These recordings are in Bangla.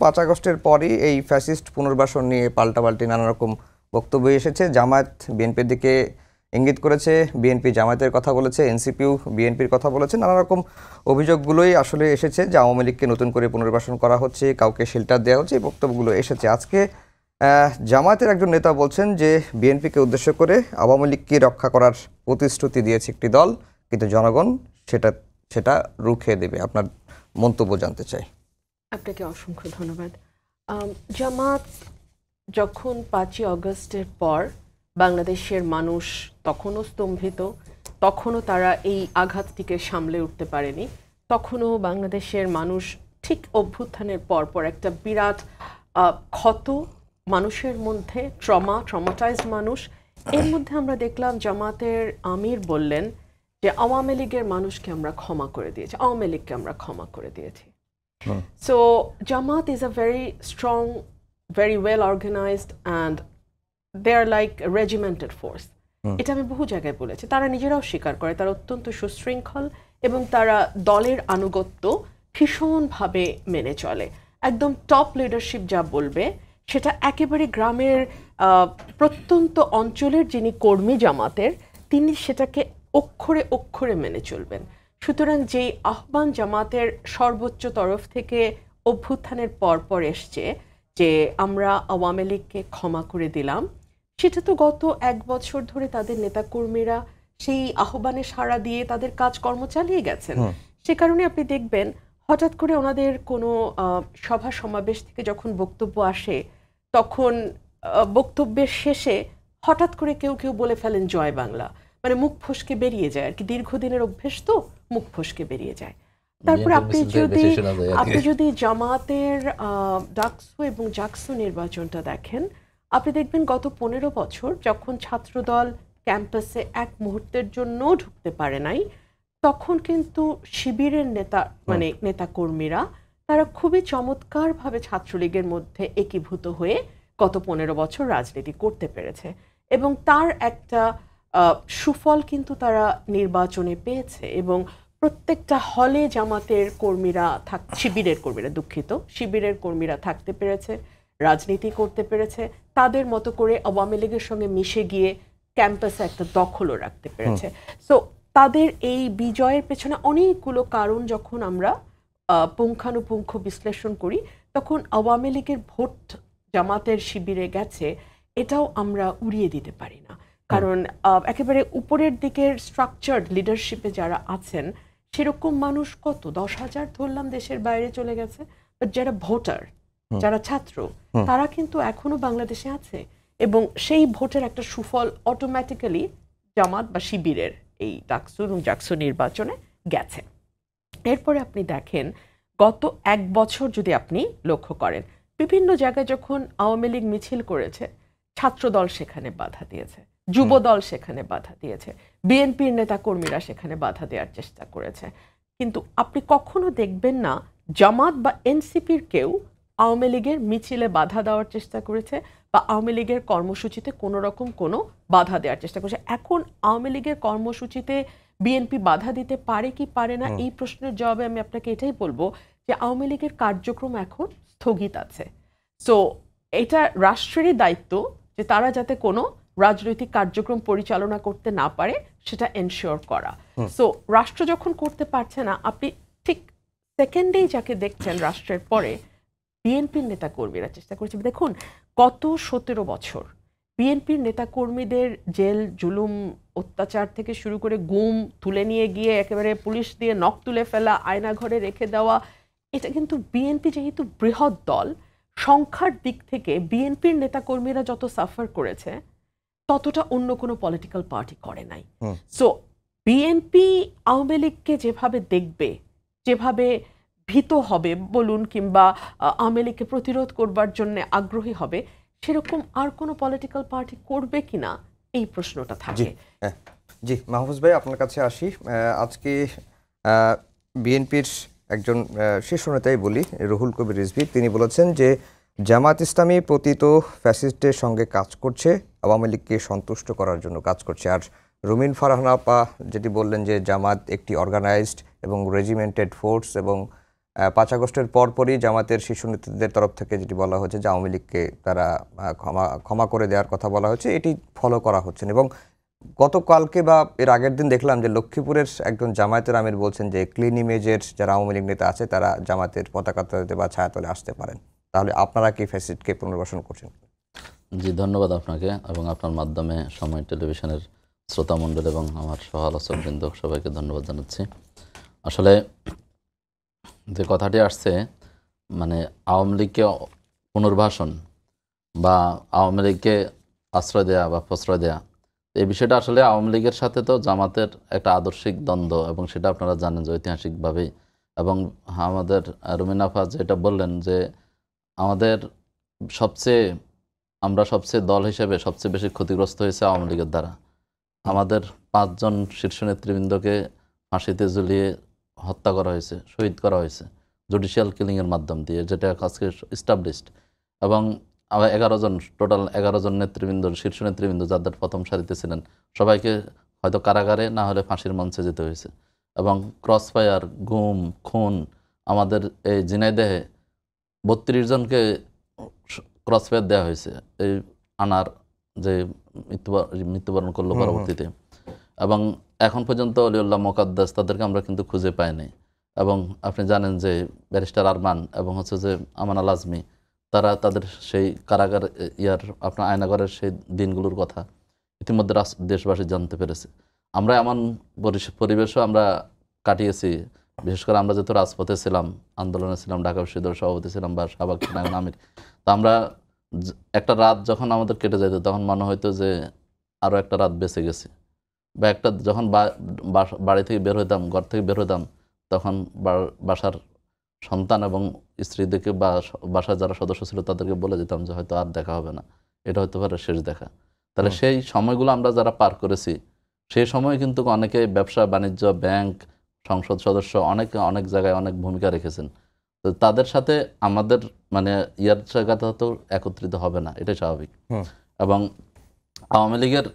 5 আগস্টের পরই এই ফ্যাসিস্ট পুনর্বাসন নিয়ে পাল্টাপাল্টি নানা রকম বক্তব্য এসেছে। জামায়াত বিএনপির দিকে ইঙ্গিত করেছে, বিএনপি জামায়াতের কথা বলেছে, এনসিপিও বিএনপির কথা বলেছে। নানা রকম অভিযোগগুলোই আসলে এসেছে যে আওয়ামী লীগকে নতুন করে পুনর্বাসন করা হচ্ছে, কাউকে শেল্টার দেওয়া হচ্ছে, এই বক্তব্যগুলো এসেছে। আজকে জামায়াতের একজন নেতা বলছেন যে বিএনপিকে উদ্দেশ্য করে আওয়ামী লীগকে রক্ষা করার প্রতিশ্রুতি দিয়েছে একটি দল, কিন্তু জনগণ সেটা রুখে দেবে। আপনার মন্তব্য জানতে চাই। আপনাকে অসংখ্য ধন্যবাদ। জামাত যখন 5ই আগস্টের পর বাংলাদেশের মানুষ তখনও স্তম্ভিত, তখনও তারা এই আঘাতটিকে সামলে উঠতে পারেনি, তখনও বাংলাদেশের মানুষ ঠিক অভ্যুত্থানের পর একটা বিরাট ক্ষত মানুষের মধ্যে, ট্রমাটাইজড মানুষ। এর মধ্যে আমরা দেখলাম জামাতের আমির বললেন যে আওয়ামী লীগের মানুষকে আমরা ক্ষমা করে দিয়েছি, আওয়ামী লীগকে আমরা ক্ষমা করে দিয়েছি। So Jamaat is a very strong, very well organized, and they are like a regimented force. এটা আমি বহু জায়গায় বলেছি, তারা নিজেরাও স্বীকার করে তারা অত্যন্ত সুশৃঙ্খল এবং তারা দলের আনুগত্য ভীষণভাবে মেনে চলে। একদম টপ লিডারশিপ যা বলবে সেটা একেবারে গ্রামের প্রত্যন্ত অঞ্চলের যিনি কর্মী জামাতের, তিনি সেটাকে অক্ষরে অক্ষরে মেনে চলবেন। সুতরাং যেই আহ্বান জামাতের সর্বোচ্চ তরফ থেকে অভ্যুত্থানের পর এসছে যে আমরা আওয়ামী লীগকে ক্ষমা করে দিলাম, সেটা তো গত 1 বছর ধরে তাদের নেতাকর্মীরা সেই আহ্বানে সাড়া দিয়ে তাদের কাজকর্ম চালিয়ে গেছেন। সে কারণে আপনি দেখবেন হঠাৎ করে ওনাদের কোনো সভা সমাবেশ থেকে যখন বক্তব্য আসে, তখন বক্তব্যের শেষে হঠাৎ করে কেউ বলে ফেলেন জয় বাংলা, মানে মুখ ফসকে বেরিয়ে যায় আর কি, দীর্ঘদিনের অভ্যেস তো মুখ ফসকে বেরিয়ে যায়। তারপর আপনি যদি জামাতের ডাকসু এবং জাকসু নির্বাচনটা দেখেন, আপনি দেখবেন গত 15 বছর যখন ছাত্রদল ক্যাম্পাসে এক মুহূর্তের জন্য ঢুকতে পারে নাই, তখন কিন্তু শিবিরের নেতাকর্মীরা তারা খুবই চমৎকারভাবে ছাত্রলীগের মধ্যে একীভূত হয়ে গত 15 বছর রাজনীতি করতে পেরেছে এবং তার একটা সুফল কিন্তু তারা নির্বাচনে পেয়েছে। এবং প্রত্যেকটা হলে জামাতের কর্মীরা শিবিরের কর্মীরা থাকতে পেরেছে, রাজনীতি করতে পেরেছে, তাদের মতো করে আওয়ামী লীগের সঙ্গে মিশে গিয়ে ক্যাম্পাসে একটা দখলও রাখতে পেরেছে। সো তাদের এই বিজয়ের পেছনে অনেকগুলো কারণ যখন আমরা পুঙ্খানুপুঙ্খ বিশ্লেষণ করি, তখন আওয়ামী লীগের ভোট জামাতের শিবিরে গেছে এটাও আমরা উড়িয়ে দিতে পারি না। কারণ একেবারে উপরের দিকের স্ট্রাকচার্ড লিডারশিপে যারা আছেন সেরকম মানুষ কত 10,000 ধরলাম দেশের বাইরে চলে গেছে, বাট যারা ভোটার, যারা ছাত্র, তারা কিন্তু এখনো বাংলাদেশে আছে এবং সেই ভোটের একটা সুফল অটোমেটিক্যালি জামাত বা শিবিরের এই ডাকসু এবং জাকসু নির্বাচনে গেছে। এরপরে আপনি দেখেন গত 1 বছর যদি আপনি লক্ষ্য করেন, বিভিন্ন জায়গায় যখন আওয়ামী লীগ মিছিল করেছে, ছাত্রদল সেখানে বাধা দিয়েছে, যুবদল সেখানে বাধা দিয়েছে, বিএনপির নেতাকর্মীরা সেখানে বাধা দেওয়ার চেষ্টা করেছে, কিন্তু আপনি কখনো দেখবেন না জামাত বা এনসিপির কেউ আওয়ামী লীগের মিছিলে বাধা দেওয়ার চেষ্টা করেছে বা আওয়ামী লীগের কর্মসূচিতে কোনো রকম কোনো বাধা দেওয়ার চেষ্টা করেছে। এখন আওয়ামী লীগের কর্মসূচিতে বিএনপি বাধা দিতে পারে কি পারে না, এই প্রশ্নের জবাবে আমি আপনাকে এটাই বলবো যে আওয়ামী লীগের কার্যক্রম এখন স্থগিত আছে। সো এটা রাষ্ট্রেরই দায়িত্ব যে তারা যাতে কোনো রাজনৈতিক কার্যক্রম পরিচালনা করতে না পারে সেটা এনশিওর করা। সো রাষ্ট্র যখন করতে পারছে না, আপনি ঠিক সেকেন্ডেই যাকে দেখছেন রাষ্ট্রের পরে বিএনপির নেতাকর্মীরা চেষ্টা করেছে। দেখুন গত 17 বছর বিএনপির নেতাকর্মীদের জেল জুলুম অত্যাচার থেকে শুরু করে গুম, তুলে নিয়ে গিয়ে একেবারে পুলিশ দিয়ে নখ তুলে ফেলা, আয়না ঘরে রেখে দেওয়া, এটা কিন্তু বিএনপি যেহেতু বৃহৎ দল, সংখ্যার দিক থেকে বিএনপির নেতাকর্মীরা যত সাফার করেছে ততটা অন্য কোনো পলিটিক্যাল পার্টি করে নাই। সো বিএনপি আওয়ামী লীগকে যেভাবে দেখবে, যেভাবে ভীত হবে বলুন, কিংবা আওয়ামী লীগকে প্রতিরোধ করবার জন্য আগ্রহী হবে, সেরকম আর কোনো পলিটিক্যাল পার্টি করবে কিনা এই প্রশ্নটা থাকে। জি মাহফুজ ভাই, আপনার কাছে আসি। আজকে বিএনপির একজন শীর্ষ নেতাই বলি, রুহুল কবির রিজভী, তিনি বলেছেন যে জামাত ইসলামী পতিত ফ্যাসিস্টের সঙ্গে কাজ করছে, আওয়ামী লীগকে সন্তুষ্ট করার জন্য কাজ করছে। আর রুমিন ফারহানা আপা যেটি বললেন যে জামাত একটি অর্গানাইজড এবং রেজিমেন্টেড ফোর্স এবং 5 আগস্টের পরপরই জামাতের শীর্ষ নেতৃত্বের তরফ থেকে যেটি বলা হচ্ছে যে আওয়ামী লীগকে তারা ক্ষমা করে দেওয়ার কথা বলা হচ্ছে, এটি ফলো করা হচ্ছে না। এবং গতকালকে বা এর আগের দিন দেখলাম যে লক্ষ্মীপুরের একজন জামায়াতের আমির বলছেন যে ক্লিন ইমেজের যারা আওয়ামী লীগ নেতা আছে তারা জামাতের পতাকা তলে বা ছায়াতলে আসতে পারেন। তাহলে আপনারা কি ফ্যাসিস্টকে পুনর্বাসন করছেন? জি, ধন্যবাদ আপনাকে এবং আপনার মাধ্যমে সময় টেলিভিশনের শ্রোতামণ্ডল এবং আমার সহ আলোচকবৃন্দ সবাইকে ধন্যবাদ জানাচ্ছি। আসলে যে কথাটি আসছে, মানে আওয়ামী লীগকে পুনর্বাসন বা আওয়ামী লীগকে আশ্রয় দেয়া বা প্রশ্রয় দেয়া, এই বিষয়টা আসলে আওয়ামী লীগের সাথে তো জামাতের একটা আদর্শিক দ্বন্দ্ব, এবং সেটা আপনারা জানেন যে ঐতিহাসিকভাবেই। এবং আমাদের রুমিন আফা যেটা বললেন যে আমাদের আমরা সবচেয়ে দল হিসেবে সবচেয়ে বেশি ক্ষতিগ্রস্ত হয়েছে আওয়ামী লীগের দ্বারা। আমাদের 5 জন শীর্ষ নেতৃবৃন্দকে ফাঁসিতে ঝুলিয়ে হত্যা করা হয়েছে, শহীদ করা হয়েছে জুডিশিয়াল কিলিংয়ের মাধ্যম দিয়ে, যেটা আজকে এস্টাবলিশড। এবং 11 জন, টোটাল 11 জন নেতৃবৃন্দ, শীর্ষ নেতৃবৃন্দ যাদের প্রথম সারিতে ছিলেন, সবাইকে হয়তো কারাগারে না হলে ফাঁসির মঞ্চে যেতে হয়েছে। এবং ক্রসফায়ার, গুম, খুন, আমাদের এই ঝিনাইদহে 32 জনকে ক্রসফায়ার দেওয়া হয়েছে এই আনার যে মৃত্যুবরণ করলো পরবর্তীতে। এবং এখন পর্যন্ত অলিউল্লাহ মোকাদ্দাস তাদেরকে আমরা কিন্তু খুঁজে পাইনি। এবং আপনি জানেন যে ব্যারিস্টার আরমান এবং হচ্ছে যে আমান আল আজমি, তারা তাদের সেই কারাগার আপনার আয়নাগরের সেই দিনগুলোর কথা ইতিমধ্যে দেশবাসী জানতে পেরেছে। আমরা এমন পরিবেশও আমরা কাটিয়েছি, বিশেষ করে আমরা যেহেতু রাজপথে ছিলাম, আন্দোলনে ছিলাম, ঢাকা বিশ্ববিদ্যালয়ের সভাপতি ছিলাম বা সাবেক সেনাবাহিনী আমির, তা আমরা একটা রাত যখন আমাদের কেটে যেত তখন মনে হইতো যে আরও একটা রাত বেঁচে গেছে। বা একটা যখন বাড়ি থেকে বের হইতাম, ঘর থেকে বের হইতাম, তখন বাসার সন্তান এবং স্ত্রীদেরকে বা বাসার যারা সদস্য ছিল তাদেরকে বলে যেতাম যে হয়তো আর দেখা হবে না, এটা হতে পারে শেষ দেখা। তাহলে সেই সময়গুলো আমরা যারা পার করেছি, সেই সময় কিন্তু অনেকে ব্যবসা বাণিজ্য, ব্যাংক, সংসদ সদস্য, অনেক জায়গায় অনেক ভূমিকা রেখেছেন। তো তাদের সাথে আমাদের মানে জায়গাটা তো একত্রিত হবে না, এটাই স্বাভাবিক। এবং আওয়ামী লীগের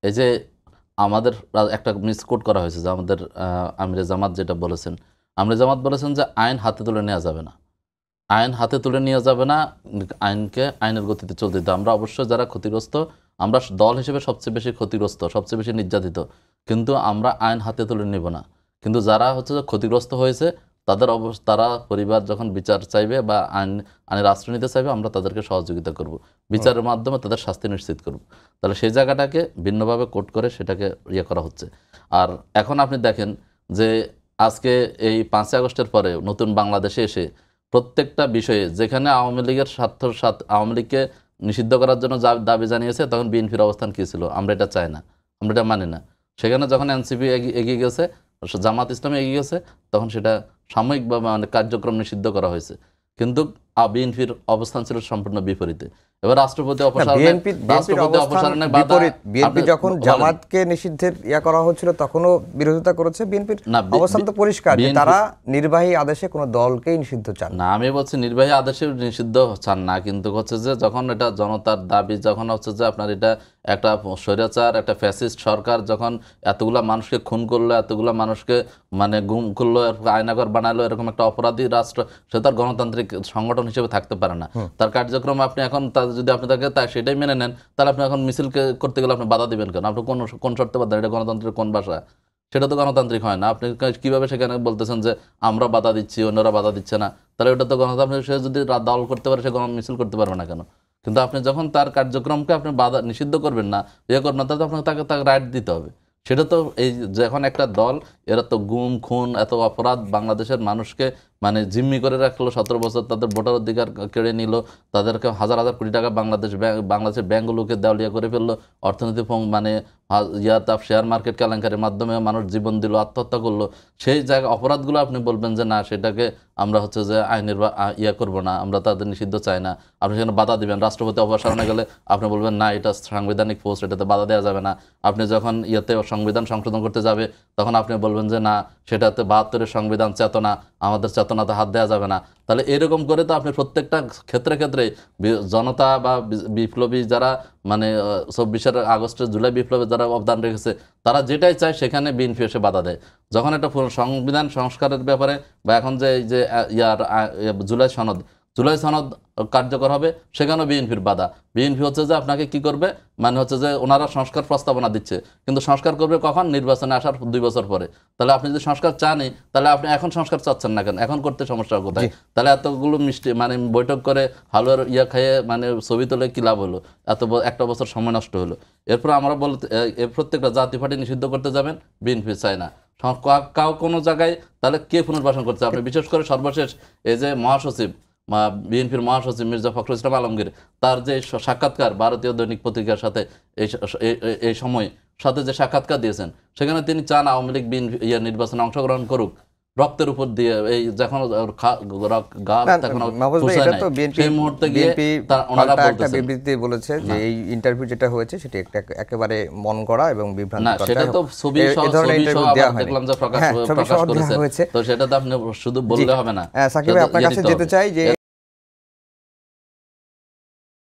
এই যে আমাদের একটা মিসকোট করা হয়েছে যে আমাদের আমিরে জামাত যেটা বলেছেন, আমিরে জামাত বলেছেন যে আইন হাতে তুলে নেওয়া যাবে না, আইন হাতে তুলে নেওয়া যাবে না, আইনকে আইনের গতিতে চলতে দিতে। আমরা অবশ্যই যারা ক্ষতিগ্রস্ত, আমরা দল হিসেবে সবচেয়ে বেশি ক্ষতিগ্রস্ত, সবচেয়ে বেশি নির্যাতিত, কিন্তু আমরা আইন হাতে তুলে নেব না। কিন্তু যারা হচ্ছে যে ক্ষতিগ্রস্ত হয়েছে তারা পরিবার যখন বিচার চাইবে বা আইনের আশ্রয় নিতে চাইবে, আমরা তাদেরকে সহযোগিতা করব, বিচারের মাধ্যমে তাদের শাস্তি নিশ্চিত করব। তাহলে সেই জায়গাটাকে ভিন্নভাবে কোট করে সেটাকে করা হচ্ছে। আর এখন আপনি দেখেন যে আজকে এই 5 আগস্টের পরে নতুন বাংলাদেশে এসে প্রত্যেকটা বিষয়ে যেখানে আওয়ামী লীগের আওয়ামী লীগকে নিষিদ্ধ করার জন্য দাবি জানিয়েছে, তখন বিএনপির অবস্থান কী ছিল? আমরা এটা চাই না, আমরা এটা মানি না। সেখানে যখন এনসিপি এগিয়ে গেছে, জামাত ইসলামী এগিয়ে গেছে, তখন সেটা সাময়িকভাবে কার্যক্রম নিষিদ্ধ করা হয়েছে। কিন্তু বিএনপির অবস্থান ছিল সম্পূর্ণ বিপরীতে। এবার রাষ্ট্রপতি বিএনপি যখন জামাতকে নিষিদ্ধের করা হচ্ছিল তখনও বিরোধিতা করেছে। বিএনপির অবস্থান তো পরিষ্কার, তারা নির্বাহী আদেশে কোনো দলকেই নিষিদ্ধ চান না। আমি বলছি নির্বাহী আদেশে নিষিদ্ধ চান না, কিন্তু হচ্ছে যে যখন এটা জনতার দাবি, যখন হচ্ছে যে আপনার এটা একটা স্বৈরাচার, একটা ফ্যাসিস্ট সরকার যখন এতগুলা মানুষকে খুন করলো, এতগুলা মানুষকে মানে গুম করলো, আয়নাঘর বানালো, এরকম একটা অপরাধী রাষ্ট্র, সে তার গণতান্ত্রিক সংগঠন হিসেবে থাকতে পারে না। তার কার্যক্রম আপনি এখন যদি আপনি তাকে সেটাই মেনে নেন, তাহলে আপনি এখন মিছিলকে করতে গেলে আপনি বাধা দিবেন কেন? আপনি কোন শর্তে বাধা? এটা গণতন্ত্রের কোন ভাষা? সেটা তো গণতান্ত্রিক হয় না। আপনি কিভাবে সেখানে বলতেছেন যে আমরা বাধা দিচ্ছি, অন্যরা বাধা দিচ্ছে না? তাহলে ওটা তো গণতান্ত্রিক। সে যদি দল করতে পারে, সে মিছিল করতে পারবে না কেন? কিন্তু আপনি যখন তার কার্যক্রমকে আপনি নিষিদ্ধ করবেন না, করবেন না, তাহলে আপনাকে তাকে রাইট দিতে হবে। সেটা তো এই যখন একটা দল এরা তো গুম খুন এত অপরাধ বাংলাদেশের মানুষকে মানে জিম্মি করে রাখলো, 17 বছর তাদের ভোটার অধিকার কেড়ে নিল, তাদেরকে হাজার হাজার কোটি টাকা বাংলাদেশের ব্যাঙ্কগুলোকে দেওয়ালিয়া করে ফেললো, অর্থনীতি মানে শেয়ার মার্কেট কেলেঙ্কারির মাধ্যমে মানুষ জীবন দিল, আত্মহত্যা করলো। সেই জায়গায় অপরাধগুলো আপনি বলবেন যে না, সেটাকে আমরা হচ্ছে যে আইনের করবো না, আমরা তাদের নিষিদ্ধ চাই না, আপনি সেখানে বাধা দিবেন। রাষ্ট্রপতি অপসারণে গেলে আপনি বলবেন না, এটা সাংবিধানিক পোস্ট, এটাতে বাধা দেওয়া যাবে না। আপনি যখন সংবিধান সংশোধন করতে যাবে, তখন আপনি বলবেন বলবেন যে না সেটাতে ৭২-এর সংবিধান চেতনা, আমাদের চেতনাতে হাত দেওয়া যাবে না। তাহলে এরকম করে তো আপনি প্রত্যেকটা ক্ষেত্রে ক্ষেত্রে জনতা বা বিপ্লবী যারা মানে ২৪ আগস্টের জুলাই বিপ্লবে যারা অবদান রেখেছে তারা যেটাই চায় সেখানে বিএনপি এসে বাধা দেয়। যখন একটা সংবিধান সংস্কারের ব্যাপারে বা এখন যে এই যে জুলাই সনদ কার্যকর হবে সেখানেও বিএনপির বাধা। বিএনপি হচ্ছে যে আপনাকে কি করবে, মানে হচ্ছে যে ওনারা সংস্কার প্রস্তাবনা দিচ্ছে, কিন্তু সংস্কার করবে কখন? নির্বাচনে আসার ২ বছর পরে। তাহলে আপনি যদি সংস্কার চানই তাহলে আপনি এখন সংস্কার চাচ্ছেন না কেন? এখন করতে সমস্যা কোথায়? তাহলে এতগুলো মিষ্টি মানে বৈঠক করে হালুয়ার খাইয়ে মানে ছবি তুলে কি লাভ হলো? একটা বছর সময় নষ্ট হলো। এরপর আমরা বলতে প্রত্যেকটা জাতীয় পার্টি নিষিদ্ধ করতে যাবেন, বিএনপি চায় না। কাউ কোনো জায়গায় তাহলে কে পুনর্বাসন করছে? আপনি বিশেষ করে সর্বশেষ এই যে মহাসচিব বিএনপির মহাসচিব মির্জা ফখরুল ইসলাম আলমগীর তার যে সাক্ষাৎকার ভারতীয় দৈনিক পত্রিকার সাথে এই সময় সাথে যে সাক্ষাৎকার দিয়েছেন সেখানে তিনি চান আওয়ামী লীগ নির্বাচনে অংশগ্রহণ করুক রক্তের উপর দিয়ে। এই যখন সেই মুহূর্তে গিয়ে ওনারা একটা বিবৃতি বলেছে যে এই ইন্টারভিউ যেটা হয়েছে সেটা একেবারে মন গড়া এবং বিভ্রান্তিকর। সেটা তো ছবি দেখলাম যে প্রকাশ করেছে, তো সেটা তো আপনি শুধু বললে হবে না। সাকিব ভাই আপনার কাছে যেতে চাই যে